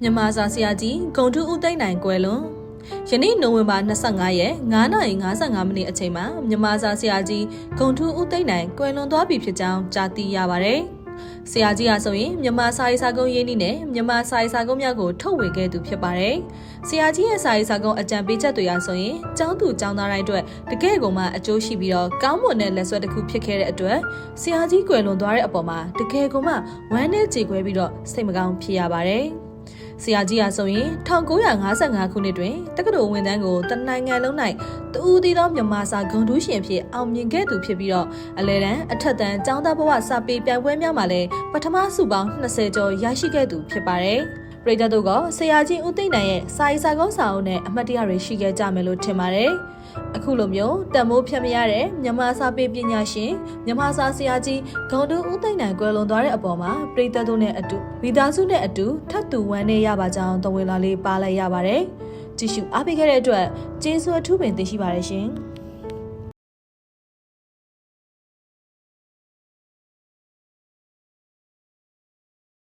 မြန်မာစာဆရာကြီးဂုံထူးဦးသိန်းနိုင်ကွယ်လွန်ယနေ့နိုဝင်ဘာ25ရက်9:55မိနစ်အချိန်မှာမြန်မာစာဆရာကြီးဂုံထူးဦးသိန်းနိုင်ကွယ်လွန်သွားပြီဖြစ်ကြောင်းကြားသိရပါတယ်။ဆရာကြီးဟာဆိုရင်မြန်မာစာရေးစာကုန်းရင်းနှီးနဲ့မြန်မာစာရေးစာကုန်းများကိုထုတ်ဝေခဲ့သူဖြစ်ပါတယ်။ဆရာကြီးရဲ့စာရေးစာကုန်းအကြံပေးချက်တွေအရဆိုရင်ကျောင်းသူကျောင်းသားတိုင်းအတွက်တကယ်ကိုမှအကျိုးရှိပြီးတော့ကောင်းမွန်တဲ့လက်စွပ်တစ်ခုဖြစ်ခဲ့တဲ့အတွက်ဆရာကြီးကွယ်လွန်သွားတဲ့အပေါ်မှာတကယ်ကိုမှဝမ်းနည်းကြေကွဲပြီးတော့စိတ်မကောင်းဖြစ်ရပါတယ်။ဆရာကြီးဟာဆိုရင်1955ခုနှစ်တွင်တက္ကသိုလ်ဝန်ထမ်းကိုတနိုင်ငံလုံး၌တဦးတည်သောမြန်မာစာဂုဏ်ထူးရှင်ဖြစ်အောင်မြင်ခဲ့သူဖြစ်ပြီးတော့အလဲတန်းအထက်တန်းကျောင်းသားဘဝစာပေပြိုင်ပွဲများမှာလည်းပထမဆုပေါင်း20ကျော်ရရှိခဲ့သူဖြစ်ပါတယ်။ပရိသတ်တို့ကဆရာကြီးဦးသိန်းနိုင်ရဲ့စာရေးစာကုန်းစာအုပ်နဲ့အမှတ်တရတွေရှိခဲ့ကြမယ်လို့ထင်ပါတယ်။အခုလိုမျိုးတန်မိုးဖြတ်မရတဲ့မြန်မာစာပေပညာရှင်မြန်မာစာဆရာကြီးဂုံထူးဦးသိန်းနိုင်ကွယ်လွန်သွားတဲ့အပေါ်မှာပရိသတ်တို့နဲ့အတူမိသားစုနဲ့အတူထပ်တူဝမ်းနည်းရပါကြောင်းသဝင်လာလေးပါလိုက်ရပါတယ်။ကြည့်ရှုအားပေးခဲ့တဲ့အတွက်ကျေးဇူးအထူးပင်တင်ရှိပါတယ်ရှင်။